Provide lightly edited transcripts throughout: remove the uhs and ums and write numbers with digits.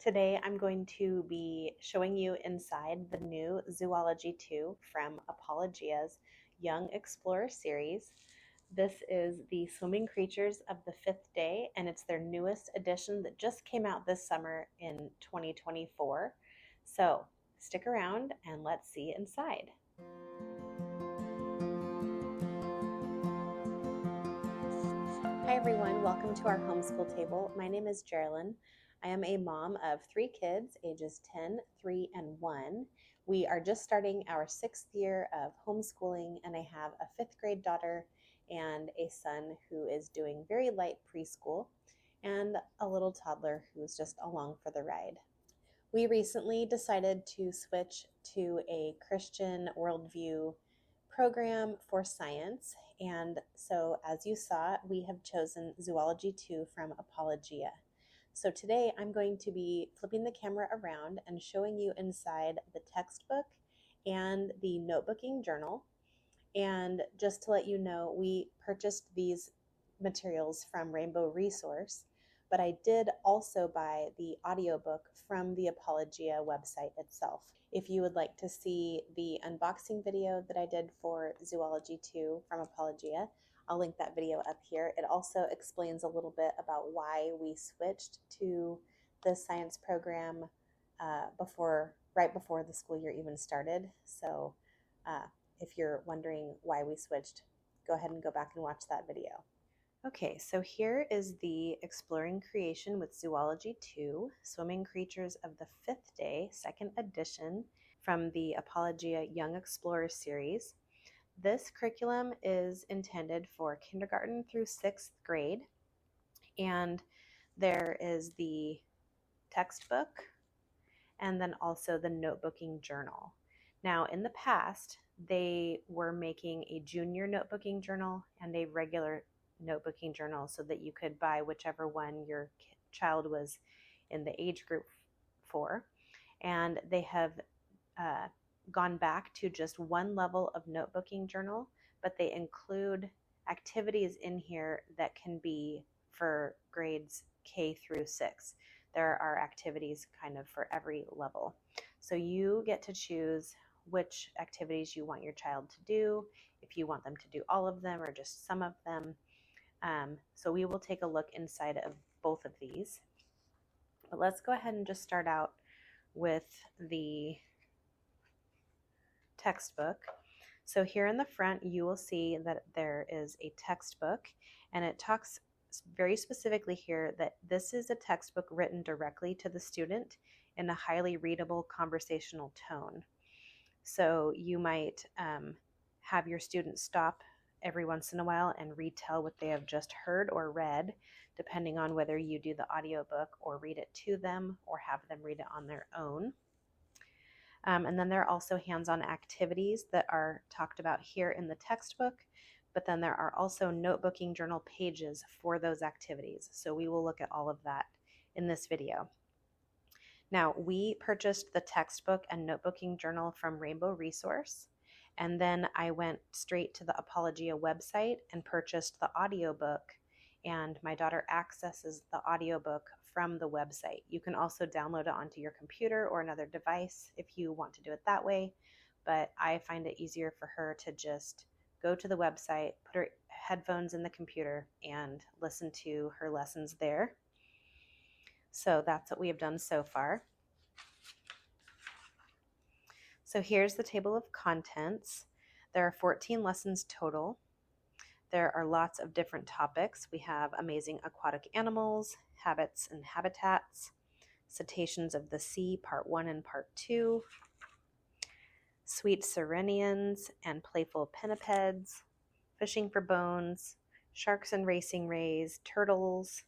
Today I'm going to be showing you inside the new Zoology 2 from Apologia's Young Explorer series. This is the Swimming Creatures of the Fifth Day, and it's their newest edition that just came out this summer in 2024. So stick around and let's see inside. Hi everyone, welcome to our homeschool table. My name is Jerilyn. I am a mom of 3 kids, ages 10, 3, and 1. We are just starting our 6th year of homeschooling, and I have a 5th grade daughter and a son who is doing very light preschool, and a little toddler who's just along for the ride. We recently decided to switch to a Christian worldview program for science, and so as you saw, we have chosen Zoology 2 from Apologia. So today I'm going to be flipping the camera around and showing you inside the textbook and the notebooking journal. And just to let you know, we purchased these materials from Rainbow Resource, but I did also buy the audiobook from the Apologia website itself. If you would like to see the unboxing video that I did for Zoology 2 from Apologia, I'll link that video up here. It also explains a little bit about why we switched to the science program right before the school year even started. So if you're wondering why we switched, go ahead and go back and watch that video. Okay, so here is the Exploring Creation with Zoology 2, Swimming Creatures of the Fifth Day, 2nd edition from the Apologia Young Explorer series. This curriculum is intended for kindergarten through 6th grade, and there is the textbook and then also the notebooking journal. Now, in the past, they were making a junior notebooking journal and a regular notebooking journal so that you could buy whichever one your child was in the age group for, and they have gone back to just one level of notebooking journal, but they include activities in here that can be for grades K through 6. There are activities kind of for every level. So you get to choose which activities you want your child to do, if you want them to do all of them or just some of them. So we will take a look inside of both of these. But let's go ahead and just start out with the textbook. So here in the front, you will see that there is a textbook, and it talks very specifically here that this is a textbook written directly to the student in a highly readable conversational tone. So you might have your students stop every once in a while and retell what they have just heard or read, depending on whether you do the audiobook or read it to them or have them read it on their own. And then there are also hands-on activities that are talked about here in the textbook, but then there are also notebooking journal pages for those activities. So we will look at all of that in this video. Now, we purchased the textbook and notebooking journal from Rainbow Resource, and then I went straight to the Apologia website and purchased the audiobook, and my daughter accesses the audiobook from the website. You can also download it onto your computer or another device if you want to do it that way, but I find it easier for her to just go to the website, put her headphones in the computer, and listen to her lessons there. So that's what we have done so far. So here's the table of contents. There are 14 lessons total. There are lots of different topics. We have amazing aquatic animals, habits and habitats, cetaceans of the sea, part 1 and part 2, sweet sirenians and playful pinnipeds, fishing for bones, sharks and racing rays, turtles,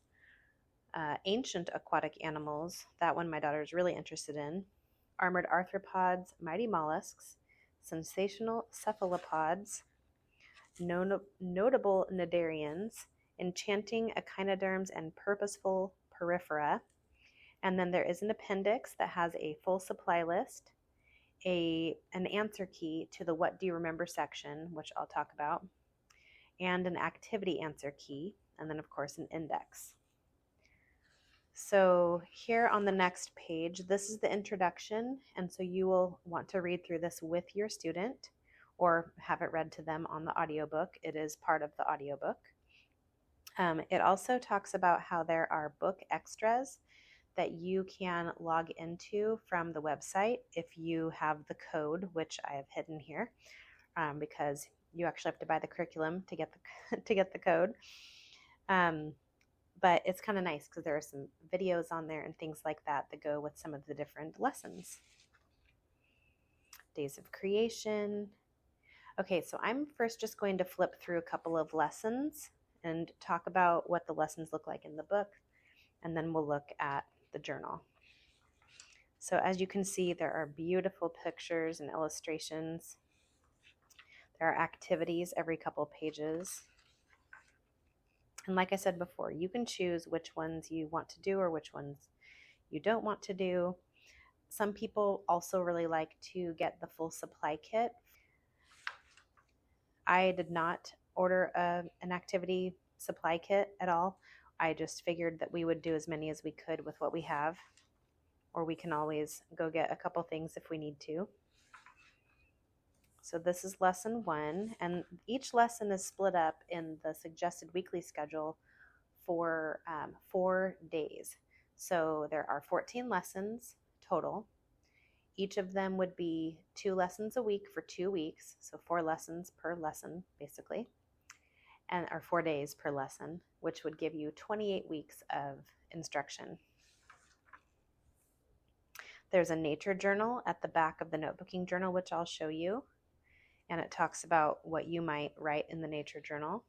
ancient aquatic animals, that one my daughter is really interested in, armored arthropods, mighty mollusks, sensational cephalopods, notable cnidarians, enchanting echinoderms and purposeful porifera. And then there is an appendix that has a full supply list, an answer key to the What Do You Remember section, which I'll talk about, and an activity answer key, and then of course an index. So here on the next page, this is the introduction, and so you will want to read through this with your student or have it read to them on the audiobook. It is part of the audiobook. It also talks about how there are book extras that you can log into from the website if you have the code, which I have hidden here, because you actually have to buy the curriculum to get the to get the code. But it's kind of nice because there are some videos on there and things like that that go with some of the different lessons. Days of creation. Okay, so I'm first just going to flip through a couple of lessons and talk about what the lessons look like in the book, and then we'll look at the journal. So as you can see, there are beautiful pictures and illustrations. There are activities every couple pages. And like I said before, you can choose which ones you want to do or which ones you don't want to do. Some people also really like to get the full supply kit. I did not order an activity supply kit at all. I just figured that we would do as many as we could with what we have, or we can always go get a couple things if we need to. So this is lesson 1, and each lesson is split up in the suggested weekly schedule for 4 days. So there are 14 lessons total. Each of them would be 2 lessons a week for 2 weeks, so 4 lessons per lesson basically, and or 4 days per lesson, which would give you 28 weeks of instruction. There's a nature journal at the back of the notebooking journal, which I'll show you, and it talks about what you might write in the nature journal.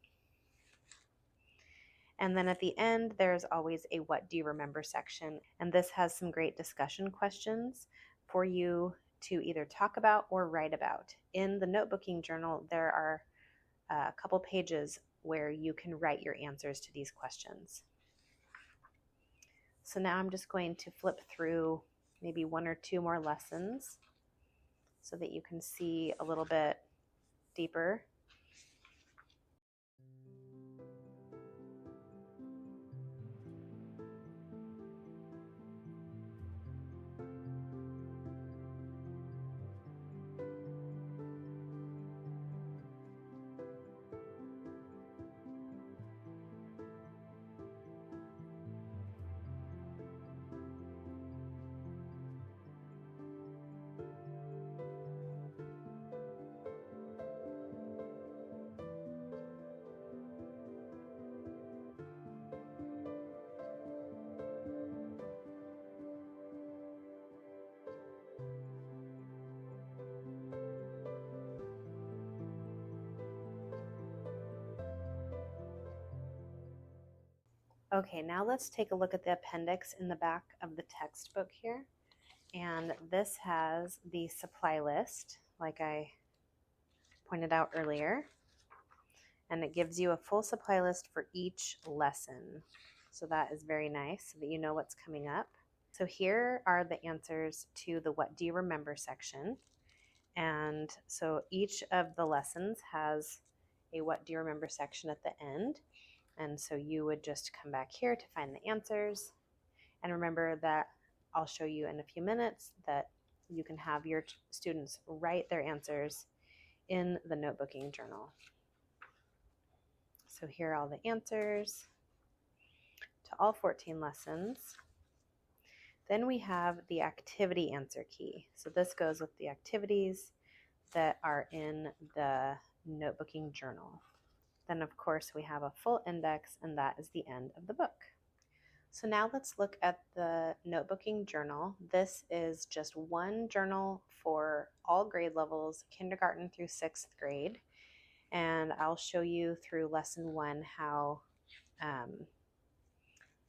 And then at the end, there's always a what do you remember section, and this has some great discussion questions for you to either talk about or write about. In the notebooking journal, there are a couple pages where you can write your answers to these questions. So now I'm just going to flip through maybe 1 or 2 more lessons so that you can see a little bit deeper. Okay, now let's take a look at the appendix in the back of the textbook here. And this has the supply list, like I pointed out earlier. And it gives you a full supply list for each lesson. So that is very nice so that you know what's coming up. So here are the answers to the what do you remember section. And so each of the lessons has a what do you remember section at the end. And so you would just come back here to find the answers. And remember that I'll show you in a few minutes that you can have your students write their answers in the notebooking journal. So here are all the answers to all 14 lessons. Then we have the activity answer key. So this goes with the activities that are in the notebooking journal. Then of course we have a full index, and that is the end of the book. So now let's look at the notebooking journal. This is just one journal for all grade levels, kindergarten through 6th grade. And I'll show you through lesson 1 how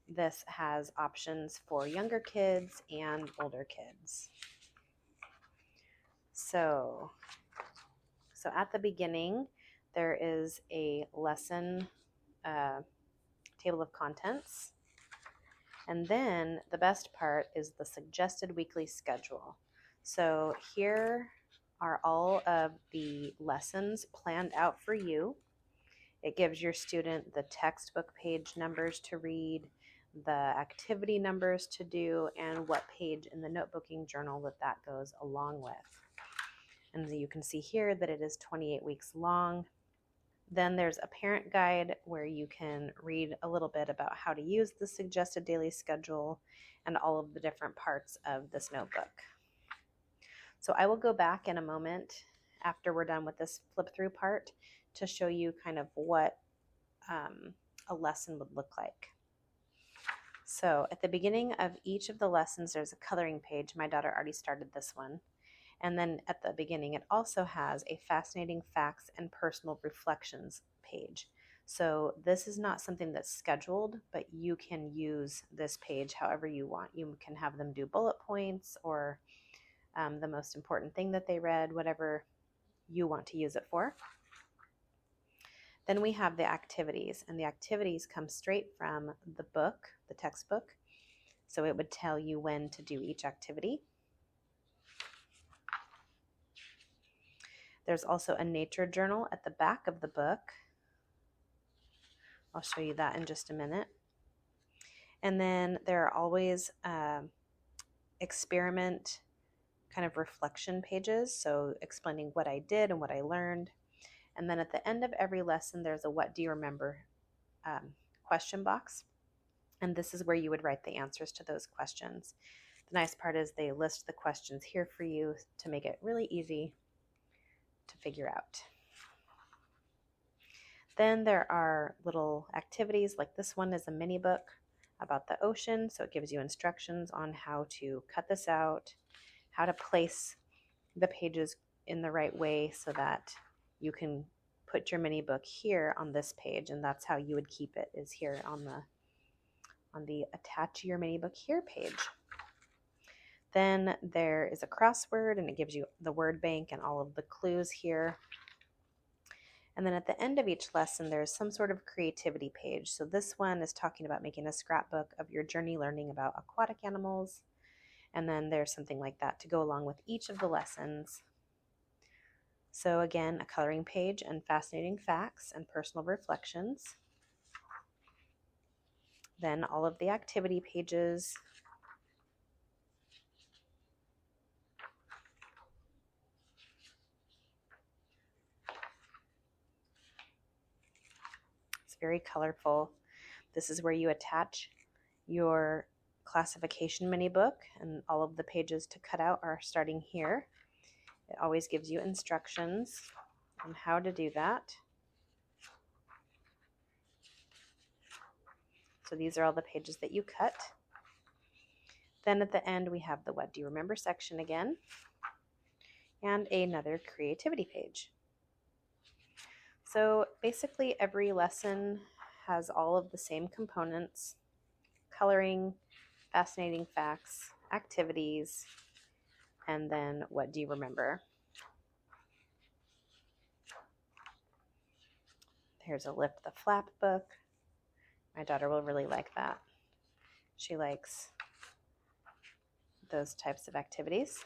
this has options for younger kids and older kids. So at the beginning, there is a lesson table of contents. And then the best part is the suggested weekly schedule. So here are all of the lessons planned out for you. It gives your student the textbook page numbers to read, the activity numbers to do, and what page in the notebooking journal that goes along with. And you can see here that it is 28 weeks long. Then there's a parent guide where you can read a little bit about how to use the suggested daily schedule and all of the different parts of this notebook. So I will go back in a moment after we're done with this flip through part to show you kind of what a lesson would look like. So at the beginning of each of the lessons, there's a coloring page. My daughter already started this one. And then at the beginning, it also has a fascinating facts and personal reflections page. So this is not something that's scheduled, but you can use this page however you want. You can have them do bullet points or the most important thing that they read, whatever you want to use it for. Then we have the activities, and the activities come straight from the book, the textbook. So it would tell you when to do each activity. There's also a nature journal at the back of the book. I'll show you that in just a minute. And then there are always experiment kind of reflection pages, so explaining what I did and what I learned. And then at the end of every lesson, there's a what do you remember question box. And this is where you would write the answers to those questions. The nice part is they list the questions here for you to make it really easy to figure out. Then there are little activities, like this one is a mini book about the ocean, so it gives you instructions on how to cut this out, how to place the pages in the right way so that you can put your mini book here on this page, and that's how you would keep it, is here on the attach your mini book here page. Then there is a crossword, and it gives you the word bank and all of the clues here. And then at the end of each lesson, there's some sort of creativity page. So this one is talking about making a scrapbook of your journey learning about aquatic animals. And then there's something like that to go along with each of the lessons. So again, a coloring page and fascinating facts and personal reflections. Then all of the activity pages. It's very colorful. This is where you attach your classification mini book, and all of the pages to cut out are starting here. It always gives you instructions on how to do that. So these are all the pages that you cut. Then at the end, we have the what do you remember section again, and another creativity page. So basically every lesson has all of the same components: coloring, fascinating facts, activities, and then what do you remember? Here's a lift the flap book. My daughter will really like that. She likes those types of activities.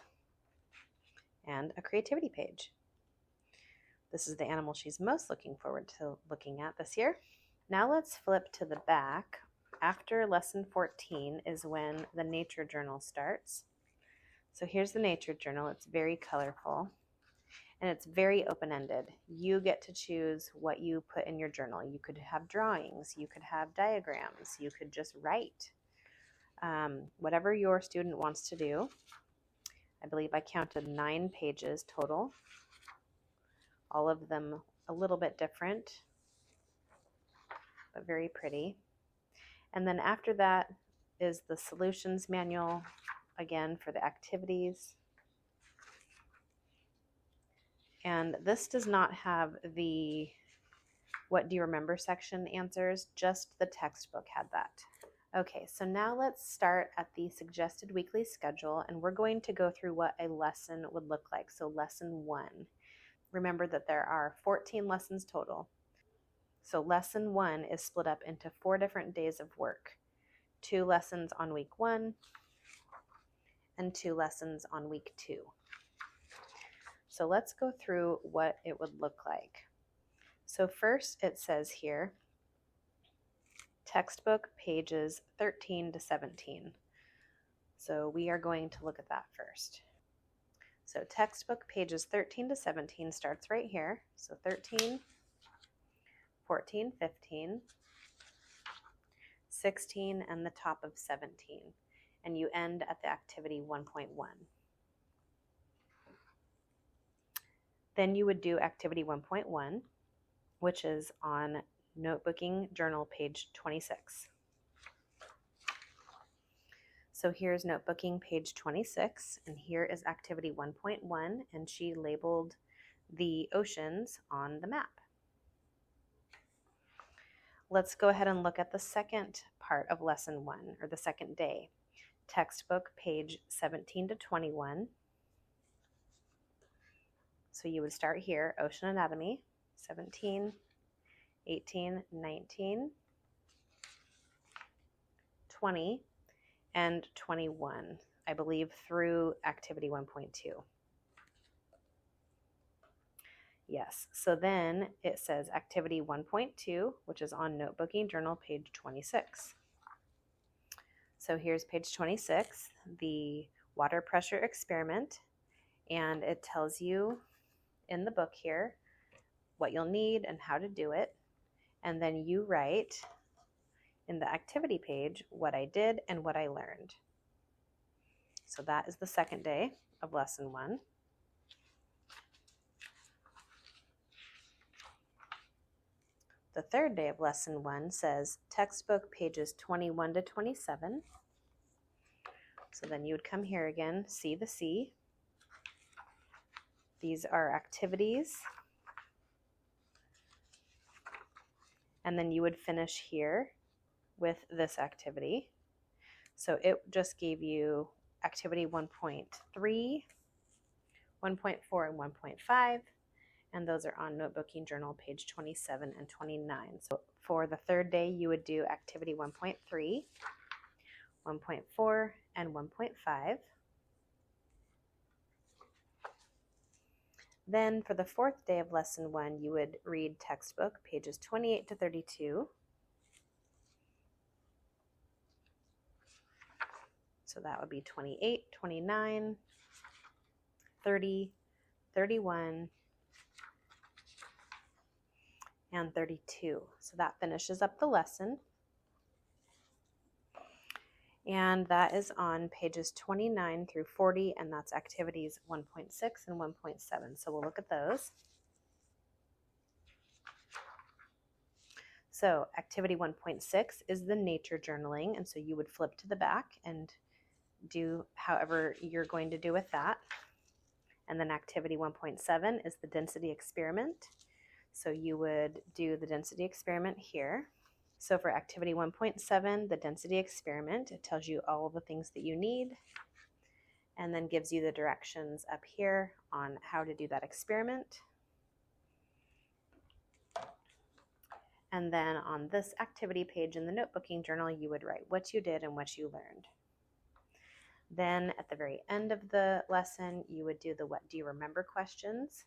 And a creativity page. This is the animal she's most looking forward to looking at this year. Now let's flip to the back. After lesson 14 is when the nature journal starts. So here's the nature journal. It's very colorful and it's very open-ended. You get to choose what you put in your journal. You could have drawings, you could have diagrams, you could just write. Whatever your student wants to do. I believe I counted 9 pages total, all of them a little bit different, but very pretty. And then after that is the solutions manual, again for the activities. And this does not have the what do you remember section answers, just the textbook had that. Okay, so now let's start at the suggested weekly schedule, and we're going to go through what a lesson would look like. So lesson 1. Remember that there are 14 lessons total. So lesson 1 is split up into 4 different days of work. 2 lessons on week 1 and 2 lessons on week 2. So let's go through what it would look like. So first it says here, textbook pages 13 to 17. So we are going to look at that first. So textbook pages 13 to 17 starts right here. So 13, 14, 15, 16, and the top of 17. And you end at the activity 1.1. Then you would do activity 1.1, which is on Notebooking Journal page 26. So here's Notebooking page 26, and here is activity 1.1, and she labeled the oceans on the map. Let's go ahead and look at the second part of lesson 1, or the second day. Textbook page 17 to 21. So you would start here, Ocean Anatomy, 17, 18, 19, 20, and 21, I believe, through activity 1.2. Yes, so then it says activity 1.2, which is on Notebooking Journal page 26. So here's page 26, the water pressure experiment, and it tells you in the book here what you'll need and how to do it, and then you write in the activity page what I did and what I learned. So that is the second day of lesson 1. The third day of lesson 1 says textbook pages 21 to 27. So then you would come here again, see the C. These are activities. And then you would finish here with this activity. So it just gave you activity 1.3, 1.4, and 1.5. And those are on Notebooking Journal page 27 and 29. So for the third day, you would do activity 1.3, 1.4, and 1.5. Then for the fourth day of lesson 1, you would read textbook pages 28 to 32. So that would be 28, 29, 30, 31, and 32. So that finishes up the lesson. And that is on pages 29 through 40, and that's activities 1.6 and 1.7. So we'll look at those. So activity 1.6 is the nature journaling, and so you would flip to the back and do however you're going to do with that. And then activity 1.7 is the density experiment. So you would do the density experiment here. So for activity 1.7, the density experiment, it tells you all of the things that you need and then gives you the directions up here on how to do that experiment. And then on this activity page in the notebooking journal, you would write what you did and what you learned. Then at the very end of the lesson, you would do the what do you remember questions.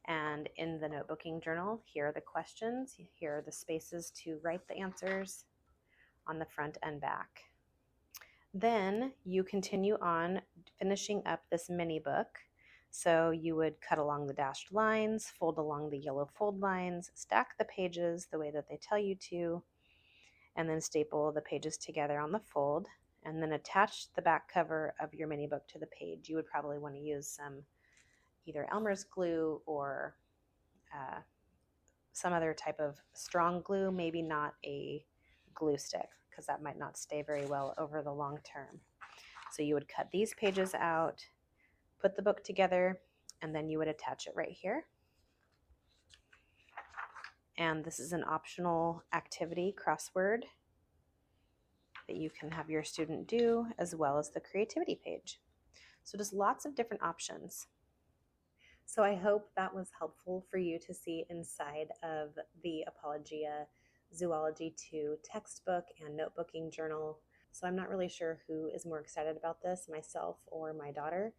And in the notebooking journal, here are the questions. Here are the spaces to write the answers on the front and back. Then you continue on finishing up this mini book. So you would cut along the dashed lines, fold along the yellow fold lines, stack the pages the way that they tell you to, and then staple the pages together on the fold, and then attach the back cover of your mini book to the page. You would probably want to use some either Elmer's glue or some other type of strong glue, maybe not a glue stick, because that might not stay very well over the long term. So you would cut these pages out, put the book together, and then you would attach it right here. And this is an optional activity crossword that you can have your student do, as well as the creativity page. So just lots of different options. So I hope that was helpful for you to see inside of the Apologia Zoology 2 textbook and notebooking journal. So I'm not really sure who is more excited about this, myself or my daughter.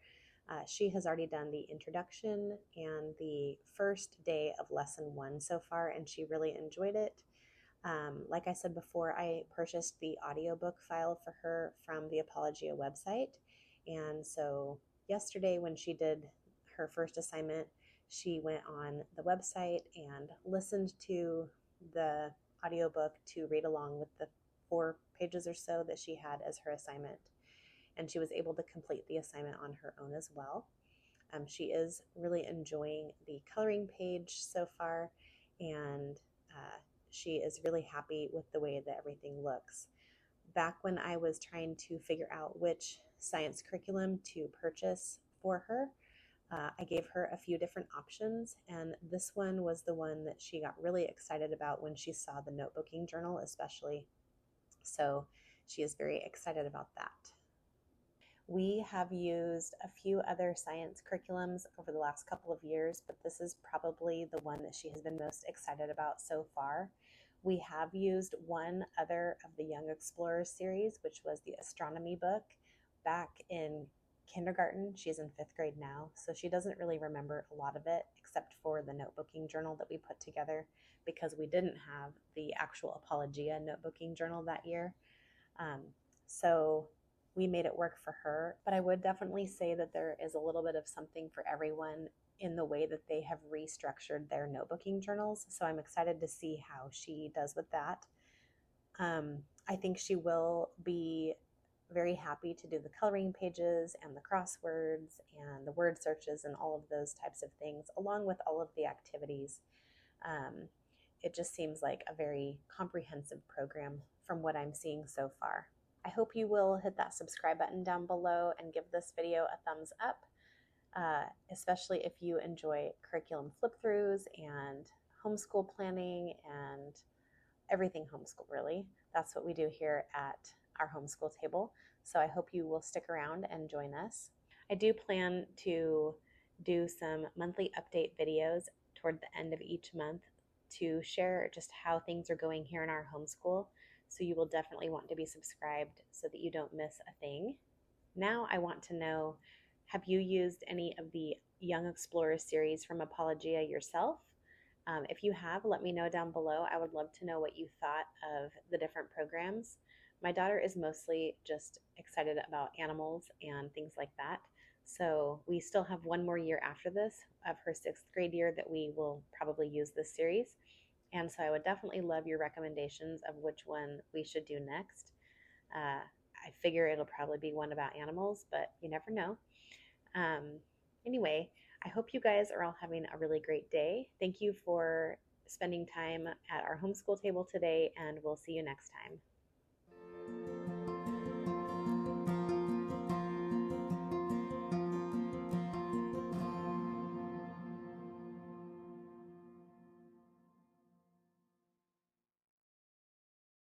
She has already done the introduction and the first day of lesson 1 so far, and she really enjoyed it. Like I said before, I purchased the audiobook file for her from the Apologia website. And so yesterday, when she did her first assignment, she went on the website and listened to the audiobook to read along with the 4 pages or so that she had as her assignment. And she was able to complete the assignment on her own as well. She is really enjoying the coloring page so far, and she is really happy with the way that everything looks. Back when I was trying to figure out which science curriculum to purchase for her, I gave her a few different options, and this one was the one that she got really excited about when she saw the notebooking journal, especially. So she is very excited about that. We have used a few other science curriculums over the last couple of years, but this is probably the one that she has been most excited about so far. We have used one other of the Young Explorers series, which was the astronomy book, back in kindergarten. She's in 5th grade now, so she doesn't really remember a lot of it except for the notebooking journal that we put together because we didn't have the actual Apologia notebooking journal that year. So we made it work for her, but I would definitely say that there is a little bit of something for everyone in the way that they have restructured their notebooking journals. So I'm excited to see how she does with that. I think she will be very happy to do the coloring pages and the crosswords and the word searches and all of those types of things, along with all of the activities. It just seems like a very comprehensive program from what I'm seeing so far. I hope you will hit that subscribe button down below and give this video a thumbs up, especially if you enjoy curriculum flip-throughs and homeschool planning and everything homeschool, really. That's what we do here at our homeschool table. So I hope you will stick around and join us. I do plan to do some monthly update videos toward the end of each month to share just how things are going here in our homeschool. So you will definitely want to be subscribed so that you don't miss a thing. Now I want to know, have you used any of the Young Explorers series from Apologia yourself? If you have, let me know down below. I would love to know what you thought of the different programs. My daughter is mostly just excited about animals and things like that. So we still have one more year after this of her 6th grade year that we will probably use this series. And so I would definitely love your recommendations of which one we should do next. I figure it'll probably be one about animals, but you never know. Anyway, I hope you guys are all having a really great day. Thank you for spending time at our homeschool table today, and we'll see you next time.